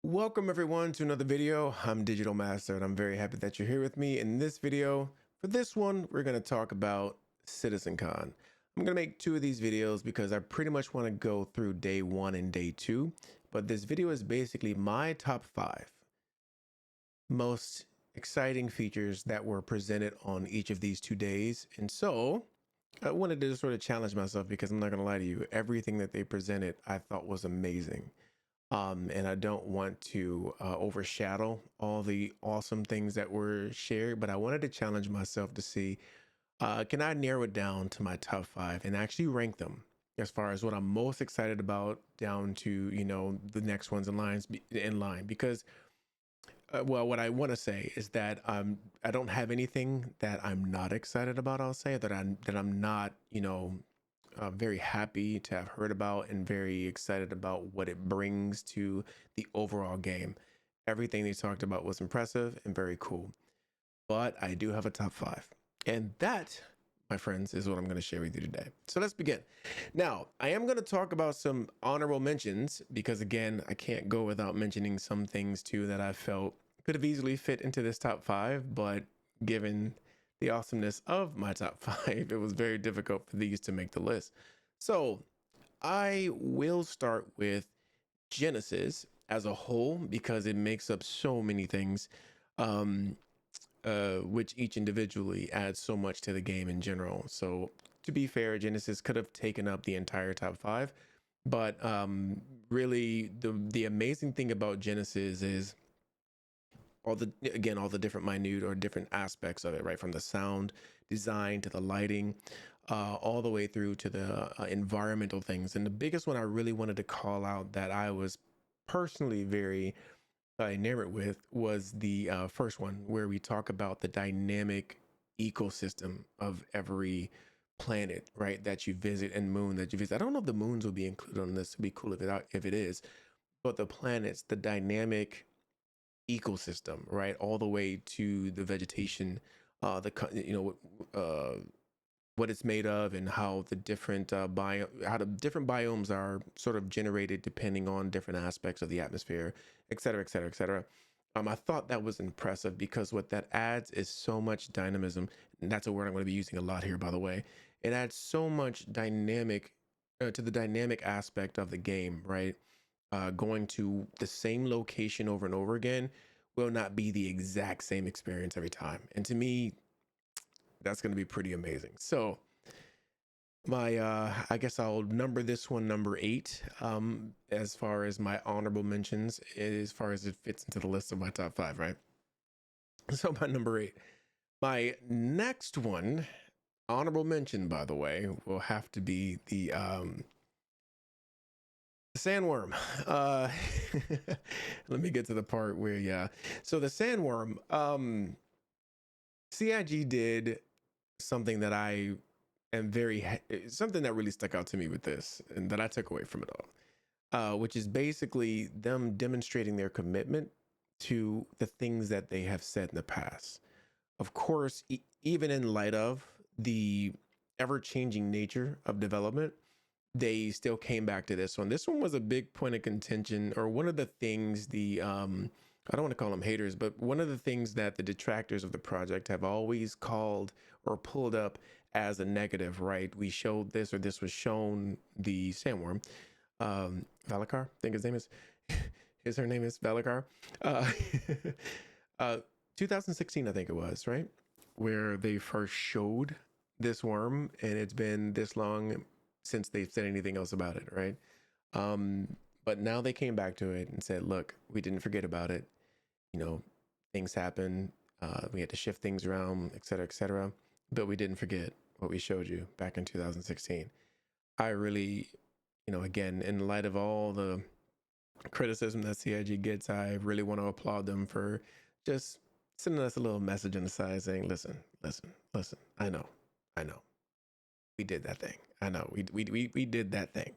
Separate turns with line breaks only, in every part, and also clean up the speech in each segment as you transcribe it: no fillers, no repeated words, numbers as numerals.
Welcome everyone to another video. I'm Digital Master and I'm very happy that you're here with me in this video. For this one, we're going to talk about Citizencon. I'm going to make two of these videos because I pretty much want to go through day one and day two, but this video is basically my top 5 most exciting features that were presented on each of these 2 days. And so I wanted to sort of challenge myself because I'm not going to lie to you, everything that they presented I thought was amazing. And I don't want to overshadow all the awesome things that were shared, but I wanted to challenge myself to see, can I narrow it down to my top 5 and actually rank them as far as what I'm most excited about down to, the next ones in line, because well, what I want to say is that I don't have anything that I'm not excited about. I'll say that I'm not, very happy to have heard about and very excited about what it brings to the overall game. Everything they talked about was impressive and very cool. But I do have a top 5. And that, my friends, is what I'm going to share with you today. So let's begin. Now, I am going to talk about some honorable mentions because, again, I can't go without mentioning some things too that I felt could have easily fit into this top 5, but given the awesomeness of my top 5, it was very difficult for these to make the list. So I will start with Genesis as a whole because it makes up so many things, which each individually adds so much to the game in general. So to be fair, Genesis could have taken up the entire top 5, but really the amazing thing about Genesis is all the different minute or different aspects of it, right? From the sound design to the lighting, all the way through to the environmental things. And the biggest one I really wanted to call out that I was personally very enamored with was the first one, where we talk about the dynamic ecosystem of every planet, right? That you visit, and moon that you visit. I don't know if the moons will be included on this. It'd be cool if it is, but the planets, the dynamic ecosystem, right, all the way to the vegetation, what it's made of, and how the different how the different biomes are sort of generated depending on different aspects of the atmosphere, et cetera, et cetera, et cetera. I thought that was impressive because what that adds is so much dynamism, and that's a word I'm going to be using a lot here, by the way. It adds so much dynamic to the dynamic aspect of the game, right? Going to the same location over and over again will not be the exact same experience every time. And to me, that's going to be pretty amazing. So my, I guess I'll number this one number 8, as far as my honorable mentions, as far as it fits into the list of my top 5, right? So my number 8, my next one, honorable mention, by the way, will have to be the Sandworm. Let me get to the part where, yeah. So the Sandworm, CIG did something that I am something that really stuck out to me with this and that I took away from it all, which is basically them demonstrating their commitment to the things that they have said in the past. Of course, even in light of the ever-changing nature of development, they still came back to this one. This one was a big point of contention, or one of the things I don't want to call them haters, but one of the things that the detractors of the project have always called or pulled up as a negative, right? We showed this, or this was shown, the Sandworm, Valakar, I think his name is, her name is Valakar. Uh, 2016, I think it was, right? Where they first showed this worm, and it's been this long since they've said anything else about it, right? But now they came back to it and said, look, we didn't forget about it. Things happen. We had to shift things around, et cetera, but we didn't forget what we showed you back in 2016. I really, again, in light of all the criticism that CIG gets, I really want to applaud them for just sending us a little message on the side saying, listen, I know, we did that thing. I know we did that thing,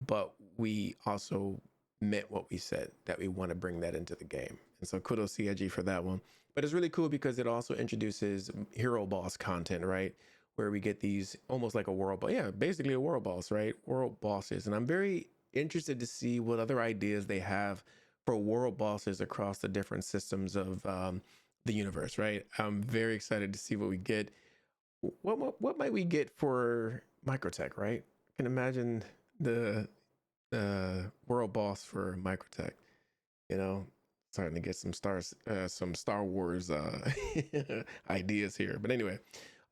but we also meant what we said, that we want to bring that into the game. And so kudos CIG for that one. But it's really cool because it also introduces hero boss content, right? Where we get these almost like a world boss. Yeah, basically a world boss, right? World bosses. And I'm very interested to see what other ideas they have for world bosses across the different systems of the universe, right? I'm very excited to see what we get. What might we get for Microtech, right? I can imagine the world boss for Microtech. You know, starting to get some Star Wars ideas here. But anyway,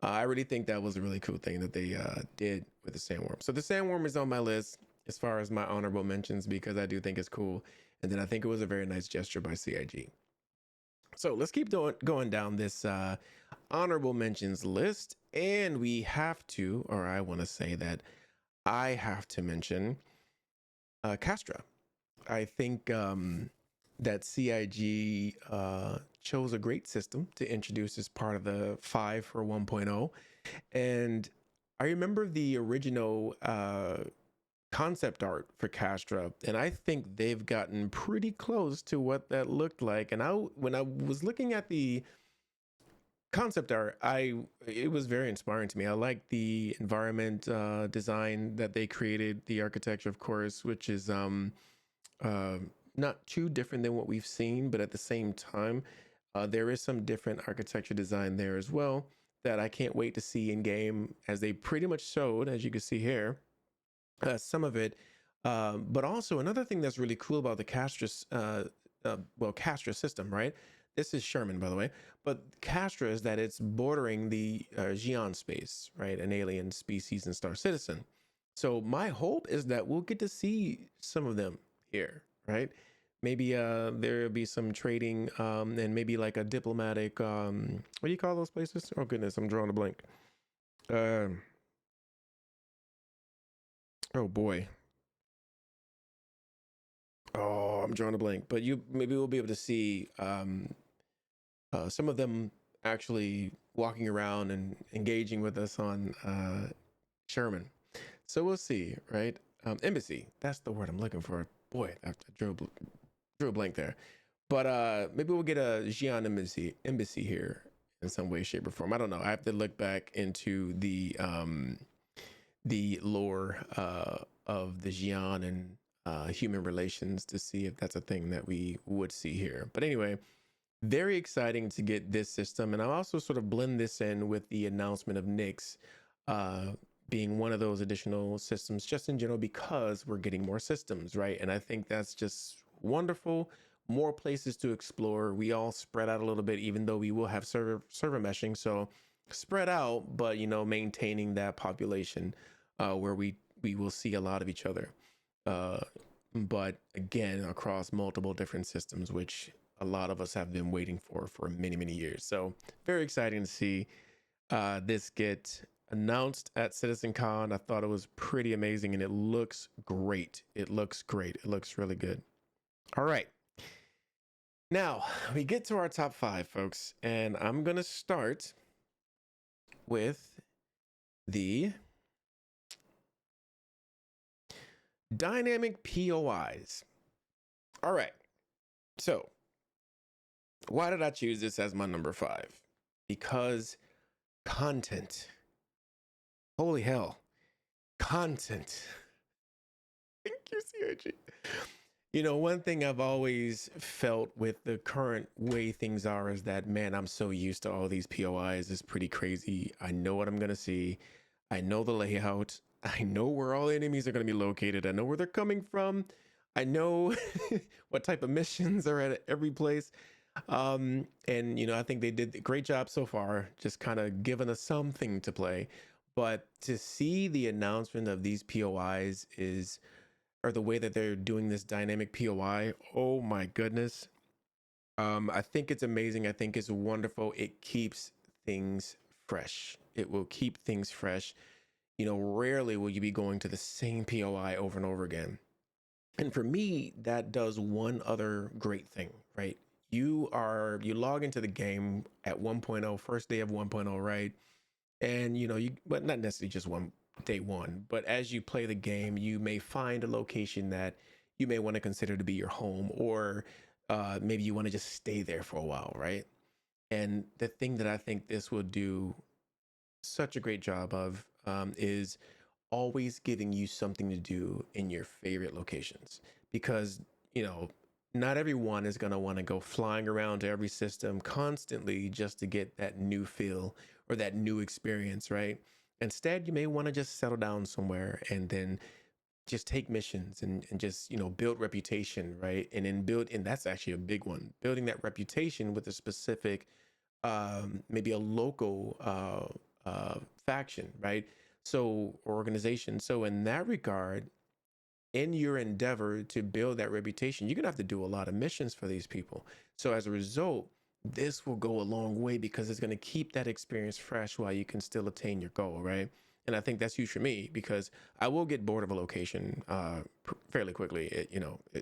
I really think that was a really cool thing that they did with the Sandworm. So the Sandworm is on my list as far as my honorable mentions because I do think it's cool, and then I think it was a very nice gesture by CIG. So let's keep going down this honorable mentions list, and we have to, or I want to say that I have to mention Castra. I think that CIG chose a great system to introduce as part of the 5 for 1.0. And I remember the original concept art for Castra, and I think they've gotten pretty close to what that looked like. And when I was looking at the concept art, it was very inspiring to me. I like the environment design that they created, the architecture, of course, which is uh, not too different than what we've seen, but at the same time, there is some different architecture design there as well that I can't wait to see in game, as they pretty much showed, as you can see here, some of it. But also another thing that's really cool about the Castra, Castra system, right? This is Sherman, by the way, but Castra is that it's bordering the Xi'an space, right? An alien species in Star Citizen. So my hope is that we'll get to see some of them here, right? Maybe there'll be some trading and maybe like a diplomatic, what do you call those places? Oh goodness, I'm drawing a blank. Oh boy. Oh, I'm drawing a blank. But you maybe we'll be able to see some of them actually walking around and engaging with us on Sherman. So we'll see, right? Embassy. That's the word I'm looking for. Boy, I drew a blank there. But maybe we'll get a Xi'an embassy here in some way, shape, or form. I don't know. I have to look back into the lore of the Xi'an and human relations to see if that's a thing that we would see here. But anyway, very exciting to get this system. And I'll also sort of blend this in with the announcement of Nyx being one of those additional systems just in general, because we're getting more systems, right? And I think that's just wonderful. More places to explore. We all spread out a little bit, even though we will have server meshing. So spread out, but maintaining that population where we will see a lot of each other. But again, across multiple different systems, which a lot of us have been waiting for many years. So very exciting to see this get announced at Citizencon. I thought it was pretty amazing, and it looks great. It looks great. It looks really good. All right. Now we get to our top 5, folks, and I'm gonna start with the dynamic POIs. All right. So why did I choose this as my number 5? Because content. Holy hell. Content. Thank you, CIG. One thing I've always felt with the current way things are is that, man, I'm so used to all these POIs. It's pretty crazy. I know what I'm going to see. I know the layout. I know where all enemies are going to be located. I know where they're coming from. I know what type of missions are at every place. And I think they did a great job so far, just kind of giving us something to play. But to see the announcement of these POIs or the way that they're doing this dynamic POI, oh my goodness. I think it's amazing. I think it's wonderful. It keeps things fresh. It will keep things fresh. Rarely will you be going to the same POI over and over again. And for me, that does one other great thing, right? You log into the game at 1.0, first day of 1.0, right? And but not necessarily just day one, but as you play the game, you may find a location that you may want to consider to be your home, or maybe you want to just stay there for a while, right? And the thing that I think this will do such a great job of is always giving you something to do in your favorite locations, because not everyone is going to want to go flying around to every system constantly just to get that new feel or that new experience, right? Instead, you may want to just settle down somewhere and then just take missions and just, build reputation, right? And then build, and that's actually a big one, building that reputation with a specific, maybe a local faction, right? So, or organization. So in that regard, in your endeavor to build that reputation, you're gonna have to do a lot of missions for these people. So as a result, this will go a long way because it's gonna keep that experience fresh while you can still attain your goal, right? And I think that's huge for me because I will get bored of a location fairly quickly,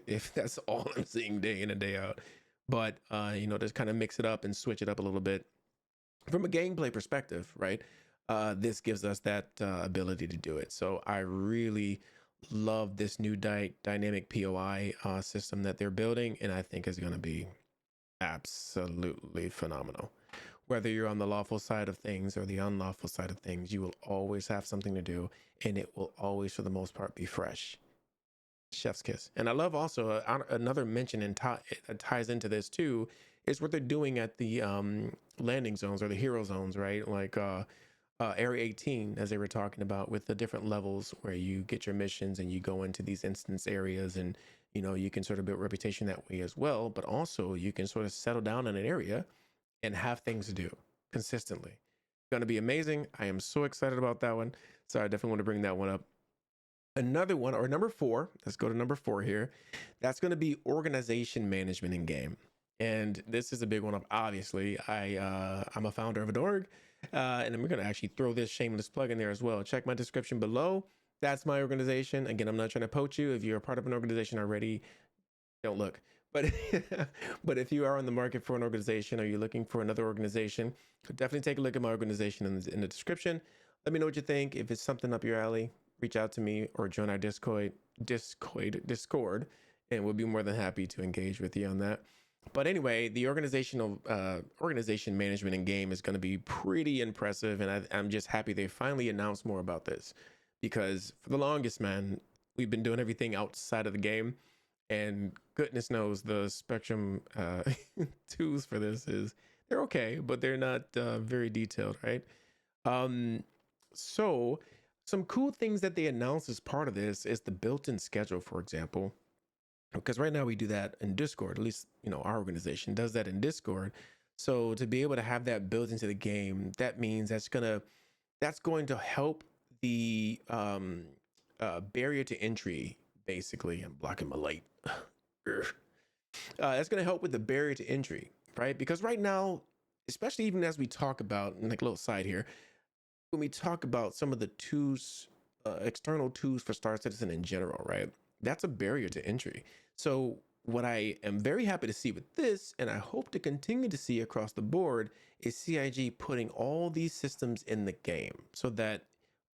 if that's all I'm seeing day in and day out. But just kind of mix it up and switch it up a little bit from a gameplay perspective, right? This gives us that ability to do it. So I really love this new dynamic POI system that they're building, and I think is going to be absolutely phenomenal. Whether you're on the lawful side of things or the unlawful side of things, you will always have something to do, and it will always, for the most part, be fresh. Chef's kiss. And I love also another mention and ties into this too is what they're doing at the landing zones or the hero zones, right? Like Area 18, as they were talking about, with the different levels where you get your missions and you go into these instance areas, and you can sort of build reputation that way as well. But also you can sort of settle down in an area and have things to do consistently. Going to be amazing. I am so excited about that one. So I definitely want to bring that one up. Another one, or number 4, let's go to number 4 here. That's going to be organization management in game. And this is a big one. Obviously, I'm a founder of an org, and I'm going to actually throw this shameless plug in there as well. Check my description below. That's my organization. Again, I'm not trying to poach you. If you're a part of an organization already, don't look. But but if you are on the market for an organization or you're looking for another organization, definitely take a look at my organization in the description. Let me know what you think. If it's something up your alley, reach out to me or join our Discord, and we'll be more than happy to engage with you on that. But anyway, the organization management in game is going to be pretty impressive, and I'm just happy they finally announced more about this, because for the longest, man, we've been doing everything outside of the game, and goodness knows the Spectrum tools for this they're okay, but they're not very detailed, right? So some cool things that they announced as part of this is the built-in schedule, for example, because right now we do that in Discord. At least our organization does that in Discord. So to be able to have that built into the game, that means that's going to help the barrier to entry. Basically, I'm blocking my light. That's going to help with the barrier to entry, right? Because right now, especially even as we talk about, like a little side here, when we talk about some of the tools, external tools for Star Citizen in general, right? That's a barrier to entry. So what I am very happy to see with this, and I hope to continue to see across the board, is CIG putting all these systems in the game so that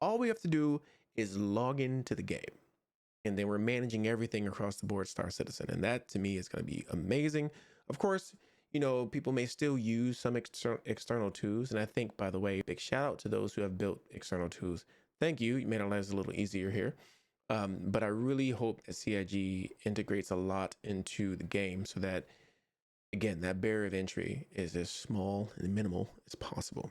all we have to do is log into the game. And then we're managing everything across the board Star Citizen. And that to me is going to be amazing. Of course, people may still use some external tools. And I think, by the way, big shout out to those who have built external tools. Thank you. You made our lives a little easier here. But I really hope that CIG integrates a lot into the game so that, again, that barrier of entry is as small and minimal as possible.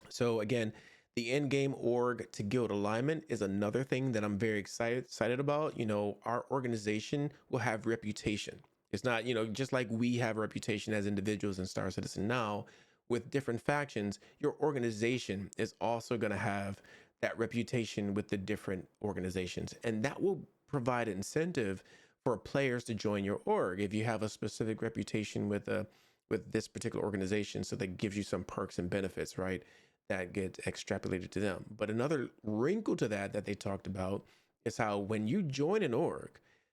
So again, the in-game org to guild alignment is another thing that I'm very excited about. Our organization will have reputation. It's not, just like we have a reputation as individuals in Star Citizen now with different factions, your organization is also going to have that reputation with the different organizations. And that will provide incentive for players to join your org if you have a specific reputation with this particular organization. So that gives you some perks and benefits, right? That get extrapolated to them. But another wrinkle to that they talked about is how when you join an org,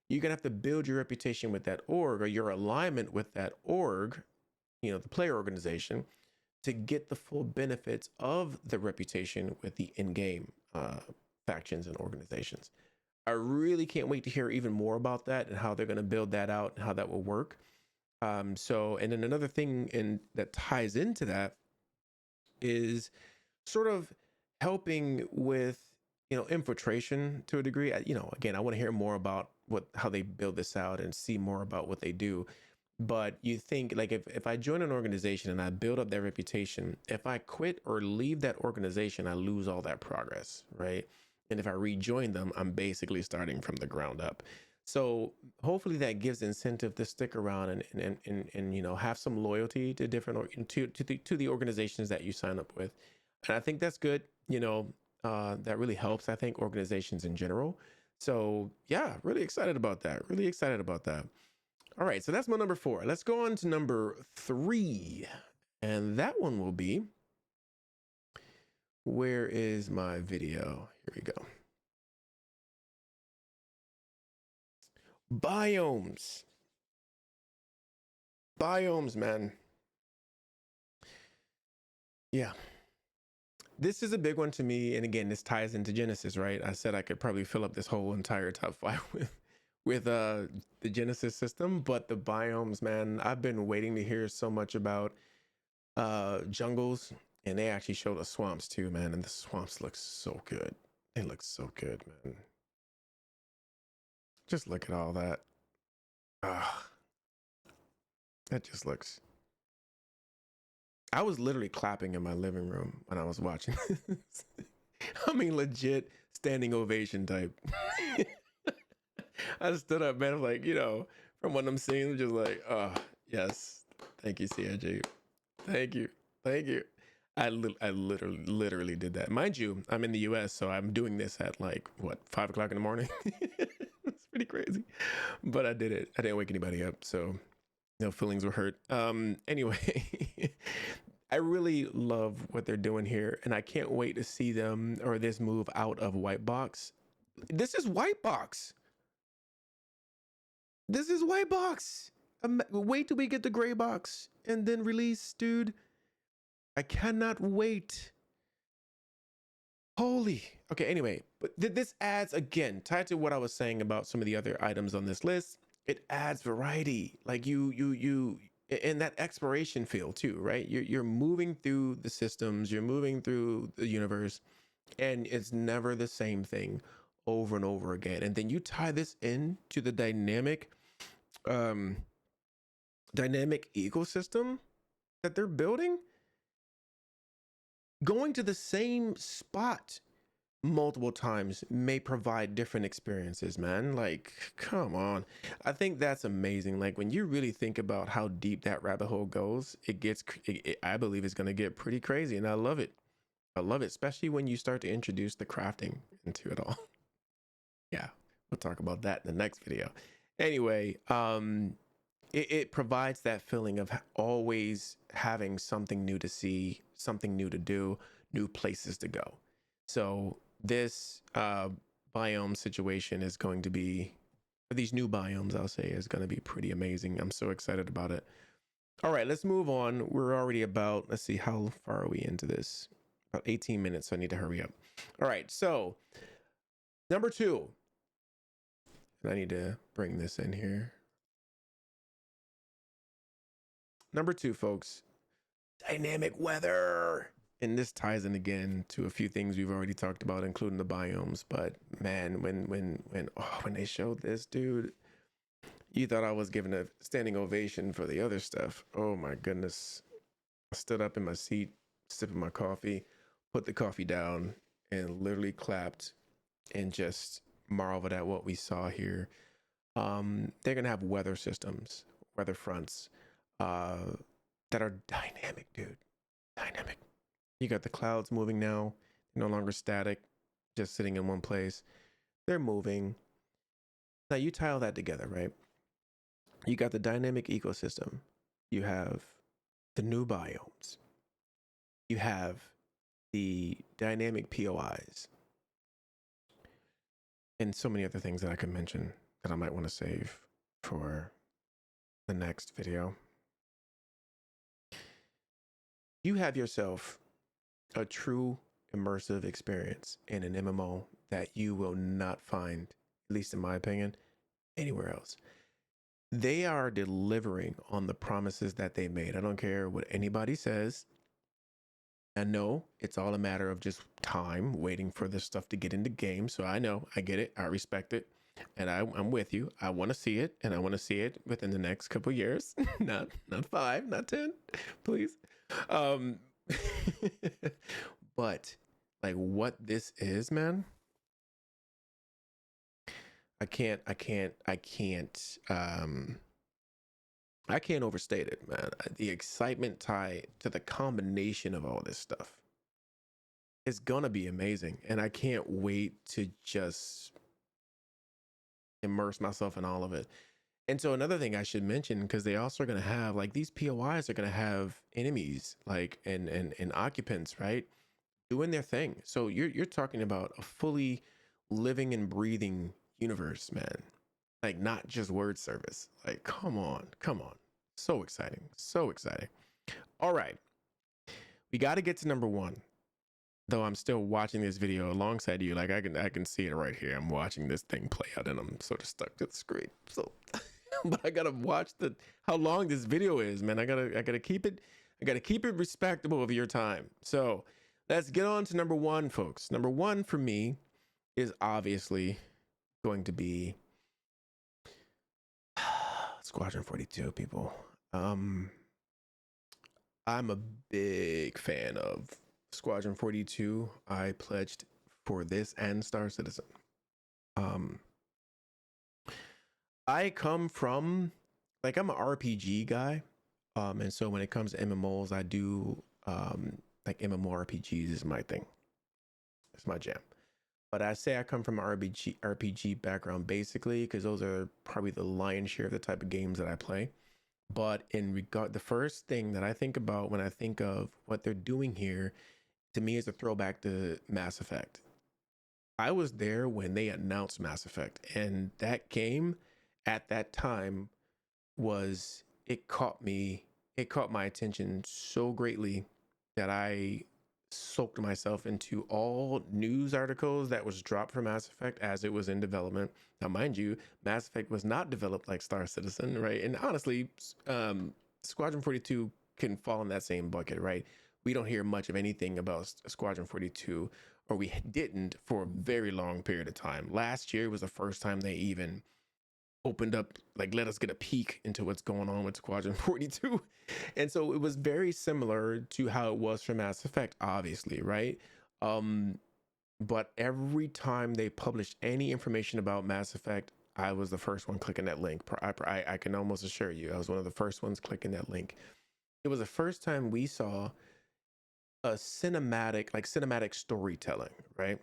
you're gonna have to build your reputation with that org or your alignment with that org, the player organization, to get the full benefits of the reputation with the in-game factions and organizations. I really can't wait to hear even more about that and how they're going to build that out and how that will work. And then another thing that ties into that is sort of helping with infiltration to a degree. Again, I want to hear more about how they build this out and see more about what they do. But you think like if I join an organization and I build up their reputation, if I quit or leave that organization, I lose all that progress, right? And if I rejoin them, I'm basically starting from the ground up. So hopefully that gives incentive to stick around and you know, have some loyalty to different to the organizations that you sign up with. And I think that's good. You know, that really helps, I think, organizations in general. So yeah, really excited about that. Really excited about that. All right, so that's my number 4. Let's go on to number 3. And that one will be, where is my video? Here we go. Biomes. Biomes, man. Yeah. This is a big one to me. And again, this ties into Genesis, right? I said I could probably fill up this whole entire top 5 with the Genesis system, but the biomes, man, I've been waiting to hear so much about jungles, and they actually showed us swamps too, man, and the swamps look so good. They look so good, man. Just look at all that. Ah, that just looks. I was literally clapping in my living room when I was watching this. I mean, legit standing ovation type. I stood up, man. I'm like, you know, from what I'm seeing, I'm just like, oh, yes. Thank you, CIG. Thank you. Thank you. I literally did that. Mind you, I'm in the US, so I'm doing this at like, what, 5 o'clock in the morning? It's pretty crazy. But I did it. I didn't wake anybody up, so no feelings were hurt. Anyway, I really love what they're doing here, and I can't wait to see them or this move out of white box. This is white box. This is white box. Wait till we get the gray box and then release, dude. I cannot wait. Holy. Okay, anyway, but this adds, again, tied to what I was saying about some of the other items on this list, it adds variety. Like you and that exploration feel too, right? You're moving through the systems, you're moving through the universe, and it's never the same thing over and over again. And then you tie this into the um dynamic ecosystem that they're building. Going to the same spot multiple times may provide different experiences, man. Like, come on. I think that's amazing. Like, when you really think about how deep that rabbit hole goes, I believe it's going to get pretty crazy. And I love it. I love it, especially when you start to introduce the crafting into it all. Yeah, we'll talk about that in the next video. Anyway, it provides that feeling of always having something new to see, something new to do, new places to go. So this biome situation is going to be, for these new biomes, I'll say, is going to be pretty amazing. I'm so excited about it. All right, let's move on. We're already about, let's see, how far are we into this? About 18 minutes, so I need to hurry up. All right, so number 2. And I need to bring this in here. Number 2, folks, dynamic weather. And this ties in again to a few things we've already talked about, including the biomes. But man, when they showed this, dude, you thought I was giving a standing ovation for the other stuff. Oh my goodness. I stood up in my seat, sipping my coffee, put the coffee down, and literally clapped and just marveled at what we saw here. They're gonna have weather systems, weather fronts, that are dynamic, dude. Dynamic. You got the clouds moving now, no longer static, just sitting in one place. They're moving. Now you tie all that together, right? You got the dynamic ecosystem. You have the new biomes. You have the dynamic POIs. And so many other things that I could mention that I might want to save for the next video. You have yourself a true immersive experience in an MMO that you will not find, at least in my opinion, anywhere else. They are delivering on the promises that they made. I don't care what anybody says. I know it's all a matter of just time, waiting for this stuff to get into game. So I know, I get it, I respect it. and I'm with you. I want to see it, and I want to see it within the next couple years. Not 5, not 10, please. Um, but like what this is, man, I can't overstate it, man. The excitement tied to the combination of all this stuff is gonna be amazing, and I can't wait to just immerse myself in all of it. And so another thing I should mention, because they also are going to have like these POIs are going to have enemies like and occupants, right, doing their thing. So you're talking about a fully living and breathing universe, man. Like not just word service. Like come on, come on. So exciting, so exciting. All right, we got to get to number one. Though I'm still watching this video alongside you, like I can see it right here. I'm watching this thing play out, and I'm sort of stuck to the screen. So, but I gotta watch how long this video is, man. I gotta keep it. I gotta keep it respectable of your time. So let's get on to number one, folks. Number one for me is obviously going to be Squadron 42, people. I'm a big fan of Squadron 42. I pledged for this and Star Citizen. I come from like I'm an RPG guy. And so when it comes to MMOs, I do like MMORPGs is my thing. It's my jam. But I say I come from an RPG background basically because those are probably the lion's share of the type of games that I play. But in regard, the first thing that I think about when I think of what they're doing here, to me, is a throwback to Mass Effect. I was there when they announced Mass Effect, and that game at that time was it caught me. It caught my attention so greatly that I soaked myself into all news articles that was dropped for Mass Effect as it was in development. Now, mind you, Mass Effect was not developed like Star Citizen, right? And honestly, Squadron 42 can fall in that same bucket, right? We don't hear much of anything about Squadron 42, or we didn't for a very long period of time. Last year was the first time they even opened up, like let us get a peek into what's going on with Squadron 42. And so it was very similar to how it was for Mass Effect, obviously, right? But every time they published any information about Mass Effect, I was the first one clicking that link. I can almost assure you, I was one of the first ones clicking that link. It was the first time we saw a cinematic storytelling, right?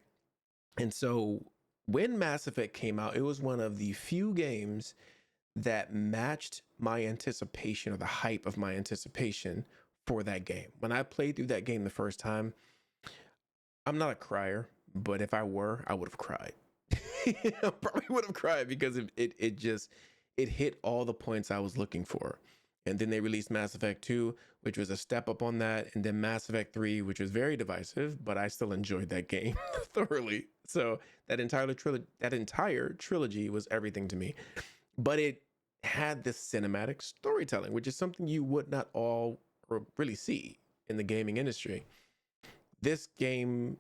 And so when Mass Effect came out, it was one of the few games that matched my anticipation, or the hype of my anticipation for that game. When I played through that game the first time, I'm not a crier, but if I were, I would have cried. I probably would have cried because it hit all the points I was looking for. And then they released Mass Effect 2, which was a step up on that, and then Mass Effect 3, which was very divisive, but I still enjoyed that game thoroughly. So that entire trilogy was everything to me. But it had this cinematic storytelling, which is something you would not all really see in the gaming industry. This game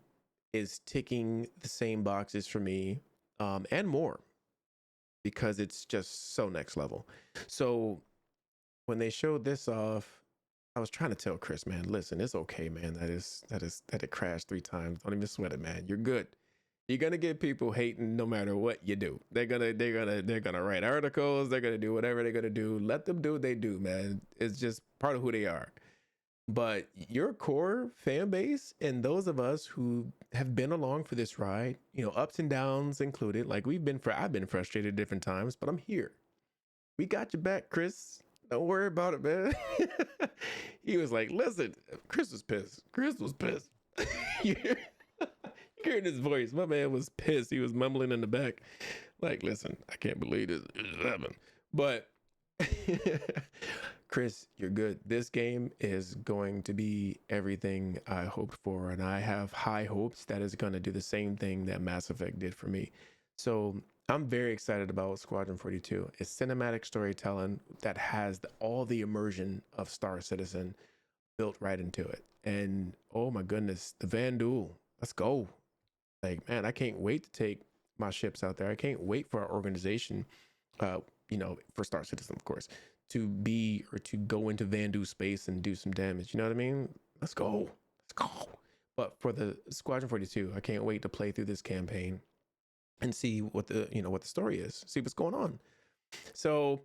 is ticking the same boxes for me, and more, because it's just so next level. So when they showed this off, I was trying to tell Chris, man, listen, it's okay, man. That it crashed 3 times. Don't even sweat it, man. You're good. You're gonna get people hating no matter what you do. They're gonna write articles. They're gonna do whatever they're gonna do. Let them do what they do, man. It's just part of who they are. But your core fan base and those of us who have been along for this ride, ups and downs included, like I've been frustrated at different times, but I'm here. We got your back, Chris. Don't worry about it, man. He was like, listen, Chris was pissed. Chris was pissed. You hearing his voice. My man was pissed. He was mumbling in the back. Like, listen, I can't believe this happened. But Chris, you're good. This game is going to be everything I hoped for. And I have high hopes that it's going to do the same thing that Mass Effect did for me. So I'm very excited about Squadron 42. It's cinematic storytelling that has all the immersion of Star Citizen built right into it. And oh my goodness, the Van Duel. Let's go. Like, man, I can't wait to take my ships out there. I can't wait for our organization, for Star Citizen, of course, to be or to go into Vandu space and do some damage. You know what I mean? Let's go. Let's go. But for the Squadron 42, I can't wait to play through this campaign and see what the story is, see what's going on. So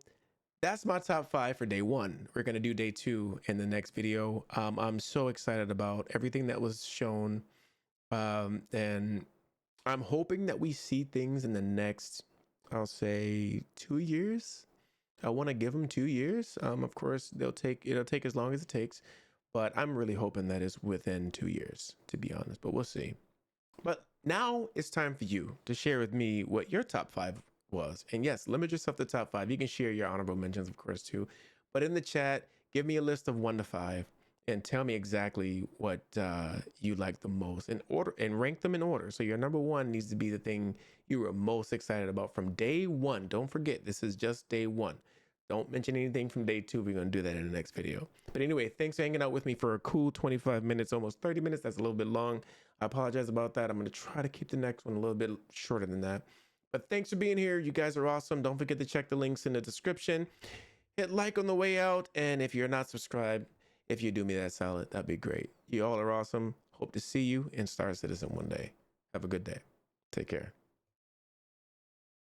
that's my top 5 for day 1. We're going to do day 2 in the next video. I'm so excited about everything that was shown. And I'm hoping that we see things in the next, I'll say 2 years. I want to give them 2 years. Of course, it'll take as long as it takes, but I'm really hoping that it's within 2 years, to be honest, but we'll see. But now it's time for you to share with me what your top 5 was. And yes, limit yourself to top 5. You can share your honorable mentions, of course, too. But in the chat, give me a list of 1 to 5 and tell me exactly what you like the most in order, and rank them in order. So your number 1 needs to be the thing you were most excited about from day 1. Don't forget, this is just day 1. Don't mention anything from day 2. We're going to do that in the next video. But anyway, thanks for hanging out with me for a cool 25 minutes, almost 30 minutes. That's a little bit long. I apologize about that. I'm going to try to keep the next one a little bit shorter than that. But thanks for being here. You guys are awesome. Don't forget to check the links in the description. Hit like on the way out. And if you're not subscribed, if you do me that solid, that'd be great. You all are awesome. Hope to see you in Star Citizen one day. Have a good day. Take care.